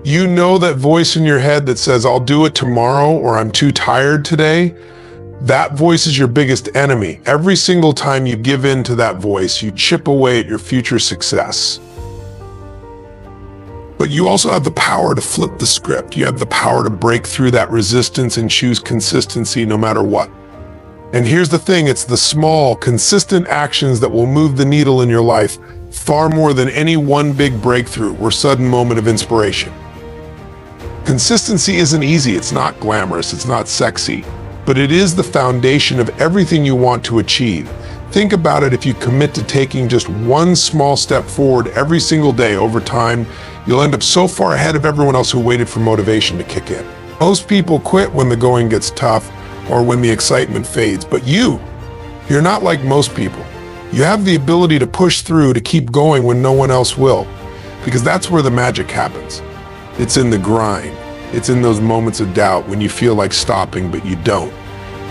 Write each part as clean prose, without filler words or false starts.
You know that voice in your head that says, I'll do it tomorrow, or I'm too tired today? That voice is your biggest enemy. Every single time you give in to that voice, you chip away at your future success. But you also have the power to flip the script. You have the power to break through that resistance and choose consistency no matter what. And here's the thing, it's the small, consistent actions that will move the needle in your life far more than any one big breakthrough or sudden moment of inspiration. Consistency isn't easy, it's not glamorous, it's not sexy, but it is the foundation of everything you want to achieve. Think about it, if you commit to taking just one small step forward every single day over time, you'll end up so far ahead of everyone else who waited for motivation to kick in. Most people quit when the going gets tough or when the excitement fades, but you're not like most people. You have the ability to push through, to keep going when no one else will, because that's where the magic happens. It's in the grind. It's in those moments of doubt when you feel like stopping, but you don't.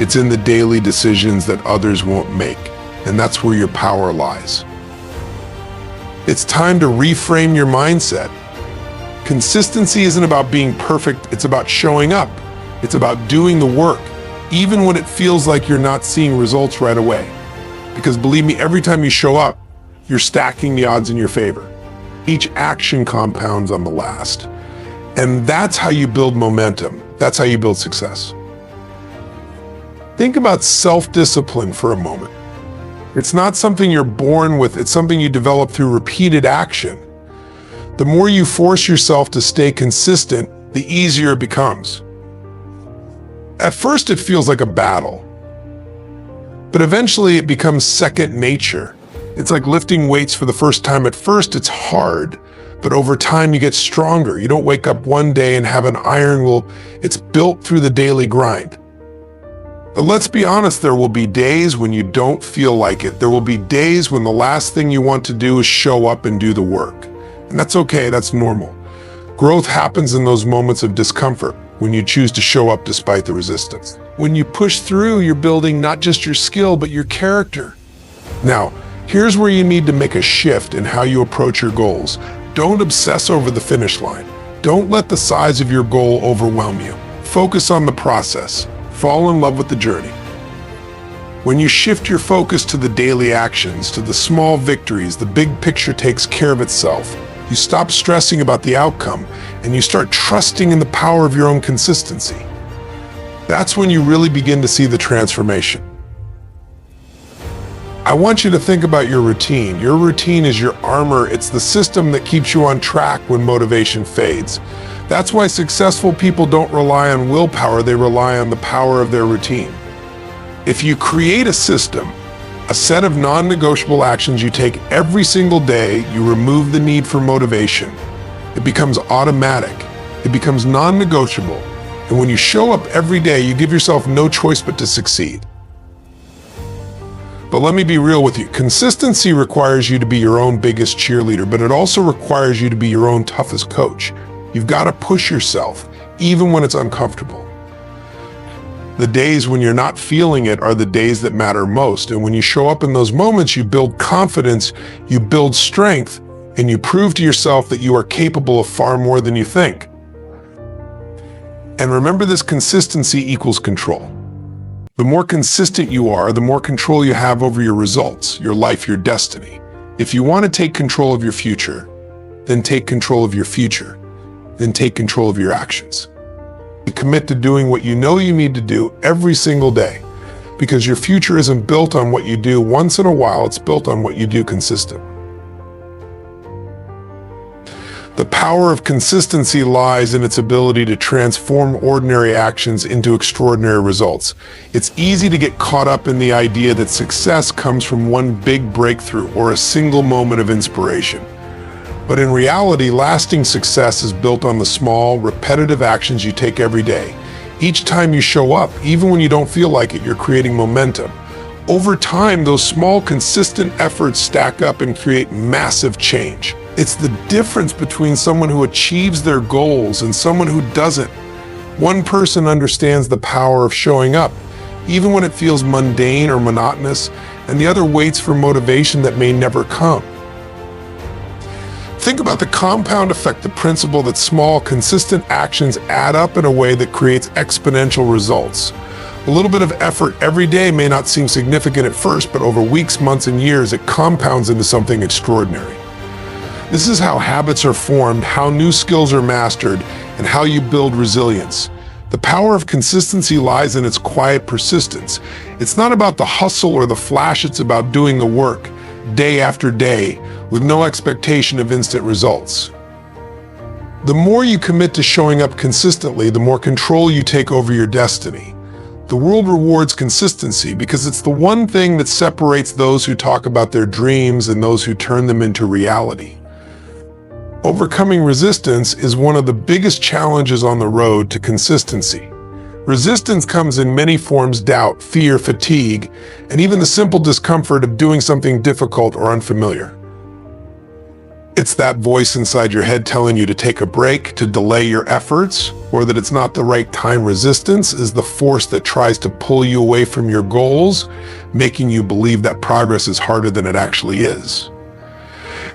It's in the daily decisions that others won't make, and that's where your power lies. It's time to reframe your mindset. Consistency isn't about being perfect, it's about showing up. It's about doing the work, even when it feels like you're not seeing results right away. Because believe me, every time you show up, you're stacking the odds in your favor. Each action compounds on the last. And that's how you build momentum. That's how you build success. Think about self-discipline for a moment. It's not something you're born with, it's something you develop through repeated action. The more you force yourself to stay consistent, the easier it becomes. At first, it feels like a battle, but eventually it becomes second nature. It's like lifting weights for the first time. At first, it's hard, but over time you get stronger. You don't wake up one day and have an iron will. It's built through the daily grind. But let's be honest, there will be days when you don't feel like it. There will be days when the last thing you want to do is show up and do the work. And that's okay, that's normal. Growth happens in those moments of discomfort, when you choose to show up despite the resistance. When you push through, you're building not just your skill, but your character. Now, here's where you need to make a shift in how you approach your goals. Don't obsess over the finish line. Don't let the size of your goal overwhelm you. Focus on the process. Fall in love with the journey. When you shift your focus to the daily actions, to the small victories, the big picture takes care of itself. You stop stressing about the outcome, and you start trusting in the power of your own consistency. That's when you really begin to see the transformation. I want you to think about your routine. Your routine is your armor. It's the system that keeps you on track when motivation fades. That's why successful people don't rely on willpower, they rely on the power of their routine. If you create a system, a set of non-negotiable actions you take every single day, you remove the need for motivation. It becomes automatic. It becomes non-negotiable. And when you show up every day, you give yourself no choice but to succeed. But let me be real with you. Consistency requires you to be your own biggest cheerleader, but it also requires you to be your own toughest coach. You've got to push yourself, even when it's uncomfortable. The days when you're not feeling it are the days that matter most. And when you show up in those moments, you build confidence, you build strength, and you prove to yourself that you are capable of far more than you think. And remember, this consistency equals control. The more consistent you are, the more control you have over your results, your life, your destiny. If you want to take control of your future, then take control of your future. Then take control of your actions. Commit to doing what you know you need to do every single day, because your future isn't built on what you do once in a while, it's built on what you do consistently. The power of consistency lies in its ability to transform ordinary actions into extraordinary results. It's easy to get caught up in the idea that success comes from one big breakthrough or a single moment of inspiration. But in reality, lasting success is built on the small, repetitive actions you take every day. Each time you show up, even when you don't feel like it, you're creating momentum. Over time, those small, consistent efforts stack up and create massive change. It's the difference between someone who achieves their goals and someone who doesn't. One person understands the power of showing up, even when it feels mundane or monotonous, and the other waits for motivation that may never come. Think about the compound effect, the principle that small, consistent actions add up in a way that creates exponential results. A little bit of effort every day may not seem significant at first, but over weeks, months, and years, it compounds into something extraordinary. This is how habits are formed, how new skills are mastered, and how you build resilience. The power of consistency lies in its quiet persistence. It's not about the hustle or the flash, it's about doing the work, day after day, with no expectation of instant results. The more you commit to showing up consistently, the more control you take over your destiny. The world rewards consistency because it's the one thing that separates those who talk about their dreams and those who turn them into reality. Overcoming resistance is one of the biggest challenges on the road to consistency. Resistance comes in many forms: doubt, fear, fatigue, and even the simple discomfort of doing something difficult or unfamiliar. It's that voice inside your head telling you to take a break, to delay your efforts, or that it's not the right time. Resistance is the force that tries to pull you away from your goals, making you believe that progress is harder than it actually is.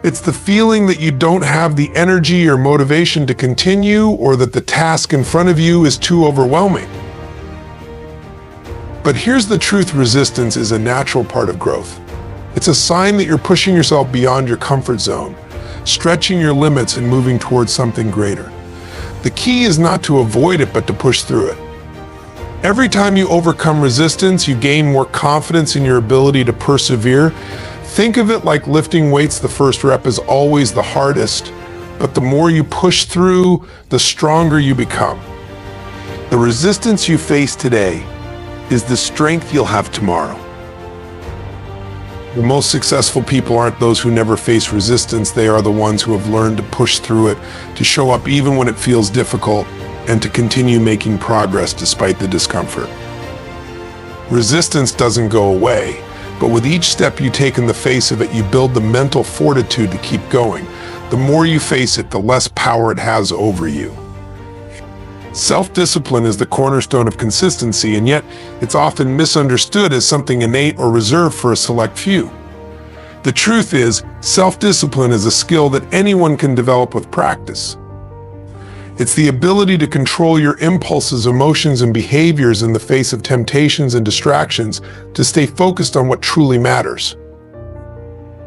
It's the feeling that you don't have the energy or motivation to continue, or that the task in front of you is too overwhelming. But here's the truth: resistance is a natural part of growth. It's a sign that you're pushing yourself beyond your comfort zone, stretching your limits and moving towards something greater. The key is not to avoid it, but to push through it. Every time you overcome resistance, you gain more confidence in your ability to persevere. Think of it like lifting weights. The first rep is always the hardest, but the more you push through, the stronger you become. The resistance you face today is the strength you'll have tomorrow. The most successful people aren't those who never face resistance. They are the ones who have learned to push through it, to show up even when it feels difficult, and to continue making progress despite the discomfort. Resistance doesn't go away, but with each step you take in the face of it, you build the mental fortitude to keep going. The more you face it, the less power it has over you. Self-discipline is the cornerstone of consistency, and yet it's often misunderstood as something innate or reserved for a select few. The truth is, self-discipline is a skill that anyone can develop with practice. It's the ability to control your impulses, emotions, and behaviors in the face of temptations and distractions, to stay focused on what truly matters.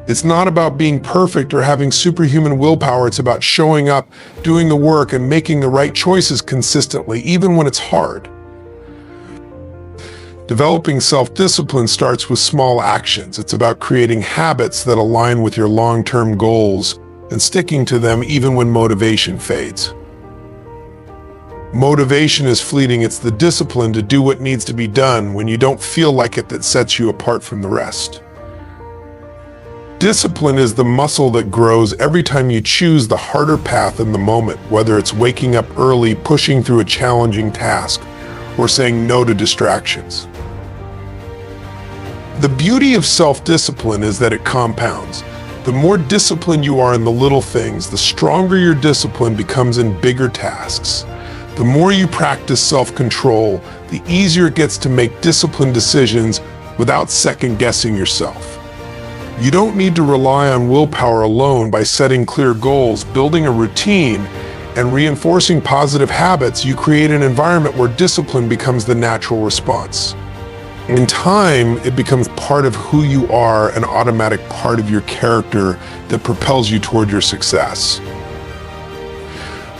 It's not about being perfect or having superhuman willpower. It's about showing up, doing the work, and making the right choices consistently, even when it's hard. Developing self-discipline starts with small actions. It's about creating habits that align with your long-term goals and sticking to them even when motivation fades. Motivation is fleeting. It's the discipline to do what needs to be done when you don't feel like it that sets you apart from the rest. Discipline is the muscle that grows every time you choose the harder path in the moment, whether it's waking up early, pushing through a challenging task, or saying no to distractions. The beauty of self-discipline is that it compounds. The more disciplined you are in the little things, the stronger your discipline becomes in bigger tasks. The more you practice self-control, the easier it gets to make disciplined decisions without second-guessing yourself. You don't need to rely on willpower alone. By setting clear goals, building a routine, and reinforcing positive habits, you create an environment where discipline becomes the natural response. In time, it becomes part of who you are, an automatic part of your character that propels you toward your success.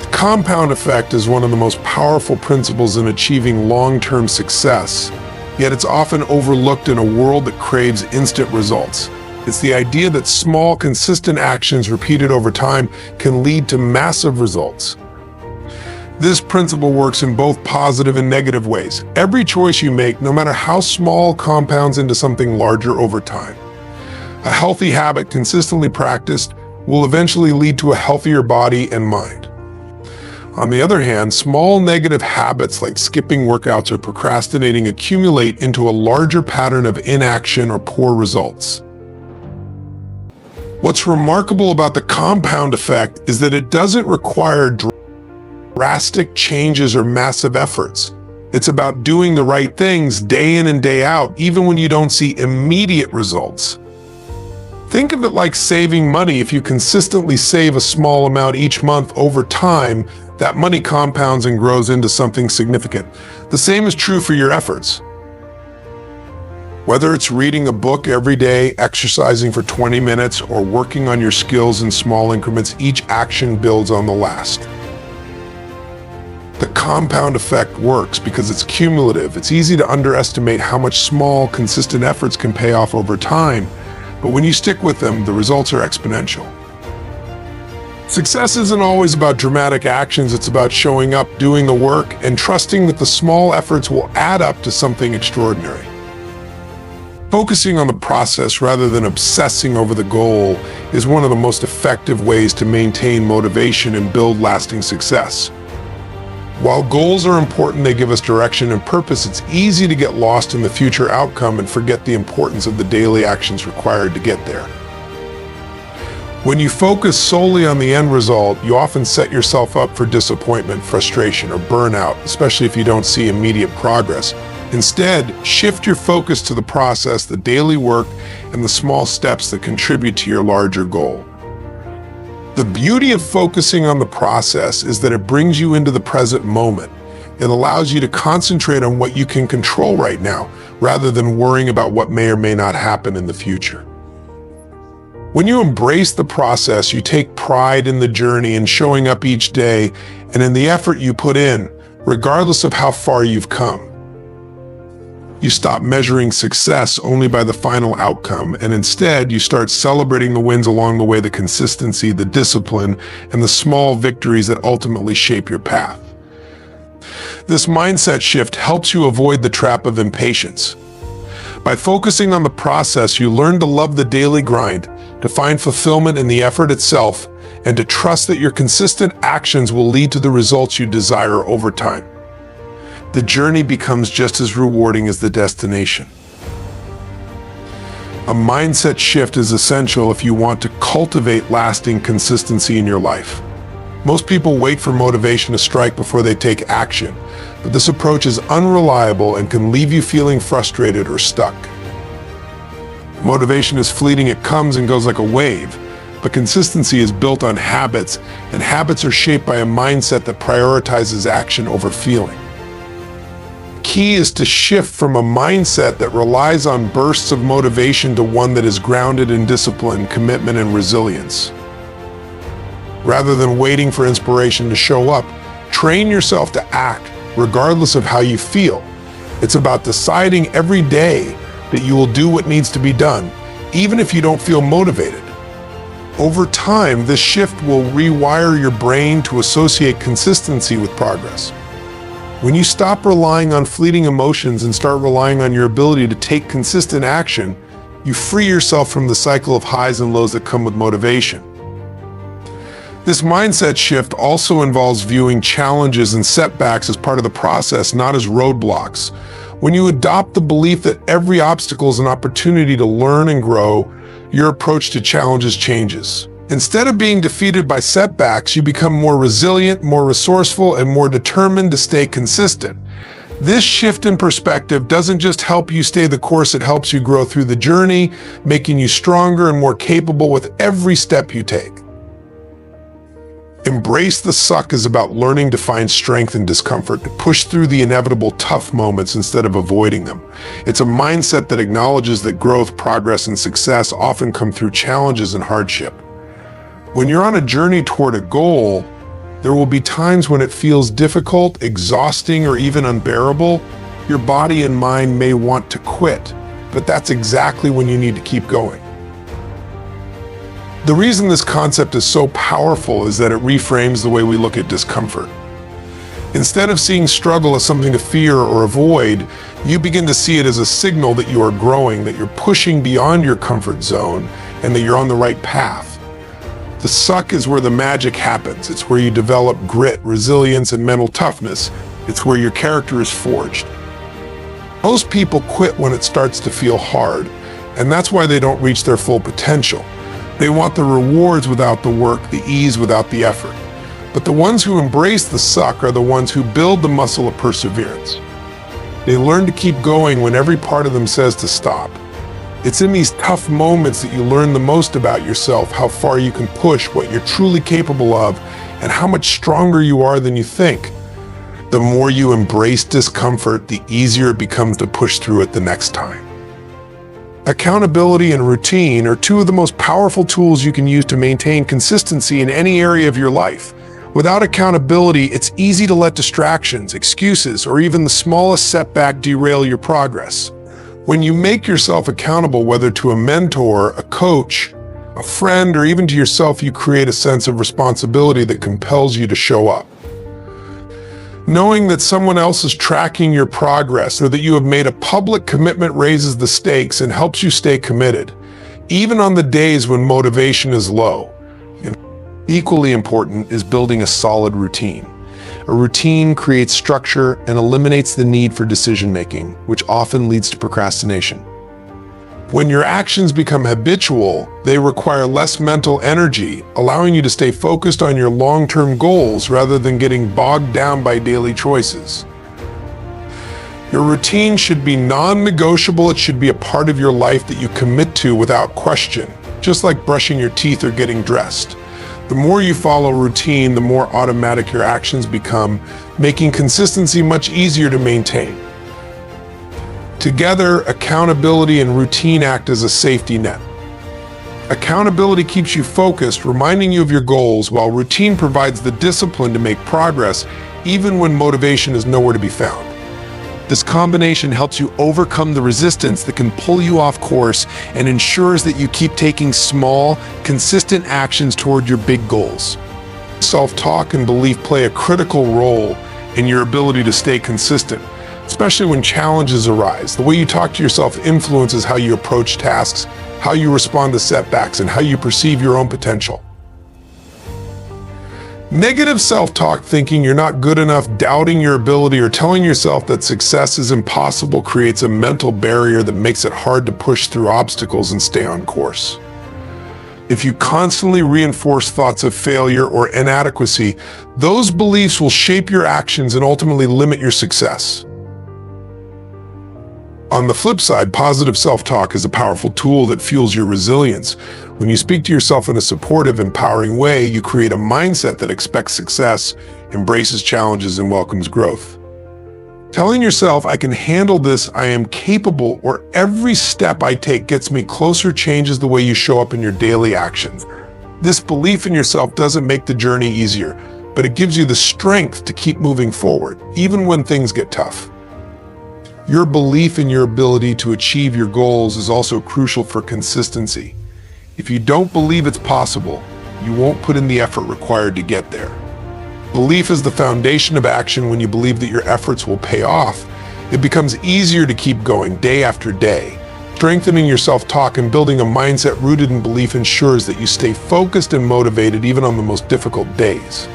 The compound effect is one of the most powerful principles in achieving long-term success, yet it's often overlooked in a world that craves instant results. It's the idea that small, consistent actions repeated over time can lead to massive results. This principle works in both positive and negative ways. Every choice you make, no matter how small, compounds into something larger over time. A healthy habit consistently practiced will eventually lead to a healthier body and mind. On the other hand, small negative habits like skipping workouts or procrastinating accumulate into a larger pattern of inaction or poor results. What's remarkable about the compound effect is that it doesn't require drastic changes or massive efforts. It's about doing the right things day in and day out, even when you don't see immediate results. Think of it like saving money. If you consistently save a small amount each month, over time, that money compounds and grows into something significant. The same is true for your efforts. Whether it's reading a book every day, exercising for 20 minutes, or working on your skills in small increments, each action builds on the last. The compound effect works because it's cumulative. It's easy to underestimate how much small, consistent efforts can pay off over time, but when you stick with them, the results are exponential. Success isn't always about dramatic actions. It's about showing up, doing the work, and trusting that the small efforts will add up to something extraordinary. Focusing on the process rather than obsessing over the goal is one of the most effective ways to maintain motivation and build lasting success. While goals are important, they give us direction and purpose. It's easy to get lost in the future outcome and forget the importance of the daily actions required to get there. When you focus solely on the end result, you often set yourself up for disappointment, frustration, or burnout, especially if you don't see immediate progress. Instead, shift your focus to the process, the daily work, and the small steps that contribute to your larger goal. The beauty of focusing on the process is that it brings you into the present moment. It allows you to concentrate on what you can control right now, rather than worrying about what may or may not happen in the future. When you embrace the process, you take pride in the journey and showing up each day and in the effort you put in, regardless of how far you've come. You stop measuring success only by the final outcome, and instead you start celebrating the wins along the way, the consistency, the discipline, and the small victories that ultimately shape your path. This mindset shift helps you avoid the trap of impatience. By focusing on the process, you learn to love the daily grind, to find fulfillment in the effort itself, and to trust that your consistent actions will lead to the results you desire over time. The journey becomes just as rewarding as the destination. A mindset shift is essential if you want to cultivate lasting consistency in your life. Most people wait for motivation to strike before they take action, but this approach is unreliable and can leave you feeling frustrated or stuck. Motivation is fleeting. It comes and goes like a wave, but consistency is built on habits, and habits are shaped by a mindset that prioritizes action over feeling. Key is to shift from a mindset that relies on bursts of motivation to one that is grounded in discipline, commitment, and resilience. Rather than waiting for inspiration to show up, train yourself to act regardless of how you feel. It's about deciding every day that you will do what needs to be done, even if you don't feel motivated. Over time, this shift will rewire your brain to associate consistency with progress. When you stop relying on fleeting emotions and start relying on your ability to take consistent action, you free yourself from the cycle of highs and lows that come with motivation. This mindset shift also involves viewing challenges and setbacks as part of the process, not as roadblocks. When you adopt the belief that every obstacle is an opportunity to learn and grow, your approach to challenges changes. Instead of being defeated by setbacks, you become more resilient, more resourceful, and more determined to stay consistent. This shift in perspective doesn't just help you stay the course, it helps you grow through the journey, making you stronger and more capable with every step you take. Embrace the suck is about learning to find strength in discomfort, to push through the inevitable tough moments instead of avoiding them. It's a mindset that acknowledges that growth, progress, and success often come through challenges and hardship. When you're on a journey toward a goal, there will be times when it feels difficult, exhausting, or even unbearable. Your body and mind may want to quit, but that's exactly when you need to keep going. The reason this concept is so powerful is that it reframes the way we look at discomfort. Instead of seeing struggle as something to fear or avoid, you begin to see it as a signal that you are growing, that you're pushing beyond your comfort zone, and that you're on the right path. The suck is where the magic happens. It's where you develop grit, resilience, and mental toughness. It's where your character is forged. Most people quit when it starts to feel hard, and that's why they don't reach their full potential. They want the rewards without the work, the ease without the effort. But the ones who embrace the suck are the ones who build the muscle of perseverance. They learn to keep going when every part of them says to stop. It's in these tough moments that you learn the most about yourself, how far you can push, what you're truly capable of, and how much stronger you are than you think. The more you embrace discomfort, the easier it becomes to push through it the next time. Accountability and routine are two of the most powerful tools you can use to maintain consistency in any area of your life. Without accountability, it's easy to let distractions, excuses, or even the smallest setback derail your progress. When you make yourself accountable, whether to a mentor, a coach, a friend, or even to yourself, you create a sense of responsibility that compels you to show up. Knowing that someone else is tracking your progress or that you have made a public commitment raises the stakes and helps you stay committed, even on the days when motivation is low. And equally important is building a solid routine. A routine creates structure and eliminates the need for decision-making, which often leads to procrastination. When your actions become habitual, they require less mental energy, allowing you to stay focused on your long-term goals rather than getting bogged down by daily choices. Your routine should be non-negotiable. It should be a part of your life that you commit to without question, just like brushing your teeth or getting dressed. The more you follow routine, the more automatic your actions become, making consistency much easier to maintain. Together, accountability and routine act as a safety net. Accountability keeps you focused, reminding you of your goals, while routine provides the discipline to make progress, even when motivation is nowhere to be found. This combination helps you overcome the resistance that can pull you off course and ensures that you keep taking small, consistent actions toward your big goals. Self-talk and belief play a critical role in your ability to stay consistent, especially when challenges arise. The way you talk to yourself influences how you approach tasks, how you respond to setbacks, and how you perceive your own potential. Negative self-talk, thinking you're not good enough, doubting your ability, or telling yourself that success is impossible creates a mental barrier that makes it hard to push through obstacles and stay on course. If you constantly reinforce thoughts of failure or inadequacy, those beliefs will shape your actions and ultimately limit your success. On the flip side, positive self-talk is a powerful tool that fuels your resilience. When you speak to yourself in a supportive, empowering way, you create a mindset that expects success, embraces challenges, and welcomes growth. Telling yourself, "I can handle this, I am capable," or "every step I take gets me closer," changes the way you show up in your daily actions. This belief in yourself doesn't make the journey easier, but it gives you the strength to keep moving forward, even when things get tough. Your belief in your ability to achieve your goals is also crucial for consistency. If you don't believe it's possible, you won't put in the effort required to get there. Belief is the foundation of action. When you believe that your efforts will pay off, it becomes easier to keep going day after day. Strengthening your self-talk and building a mindset rooted in belief ensures that you stay focused and motivated even on the most difficult days.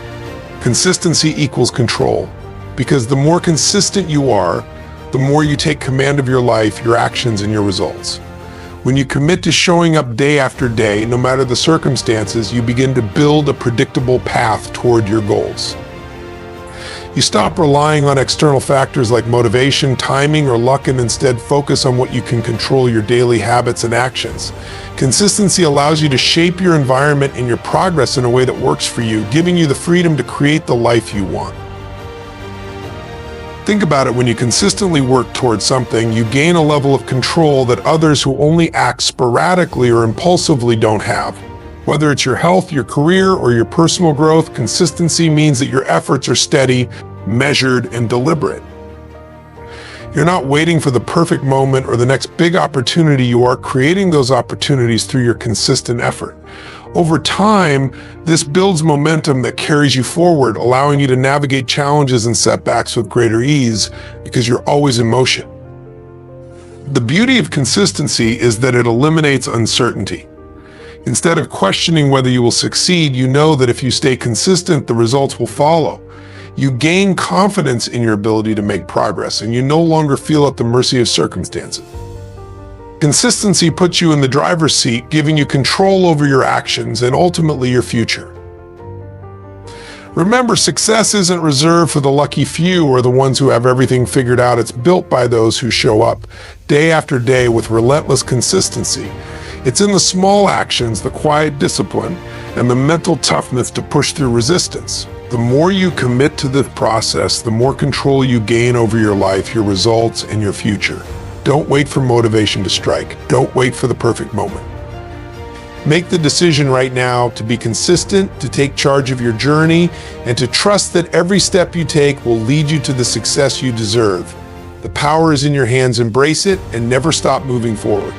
Consistency equals control, because the more consistent you are, the more you take command of your life, your actions, and your results. When you commit to showing up day after day, no matter the circumstances, you begin to build a predictable path toward your goals. You stop relying on external factors like motivation, timing, or luck, and instead focus on what you can control: your daily habits and actions. Consistency allows you to shape your environment and your progress in a way that works for you, giving you the freedom to create the life you want. Think about it. When you consistently work towards something, you gain a level of control that others who only act sporadically or impulsively don't have. Whether it's your health, your career, or your personal growth, consistency means that your efforts are steady, measured, and deliberate. You're not waiting for the perfect moment or the next big opportunity. You are creating those opportunities through your consistent effort. Over time, this builds momentum that carries you forward, allowing you to navigate challenges and setbacks with greater ease because you're always in motion. The beauty of consistency is that it eliminates uncertainty. Instead of questioning whether you will succeed, you know that if you stay consistent, the results will follow. You gain confidence in your ability to make progress, and you no longer feel at the mercy of circumstances. Consistency puts you in the driver's seat, giving you control over your actions and ultimately your future. Remember, success isn't reserved for the lucky few or the ones who have everything figured out. It's built by those who show up day after day with relentless consistency. It's in the small actions, the quiet discipline, and the mental toughness to push through resistance. The more you commit to the process, the more control you gain over your life, your results, and your future. Don't wait for motivation to strike. Don't wait for the perfect moment. Make the decision right now to be consistent, to take charge of your journey, and to trust that every step you take will lead you to the success you deserve. The power is in your hands. Embrace it and never stop moving forward.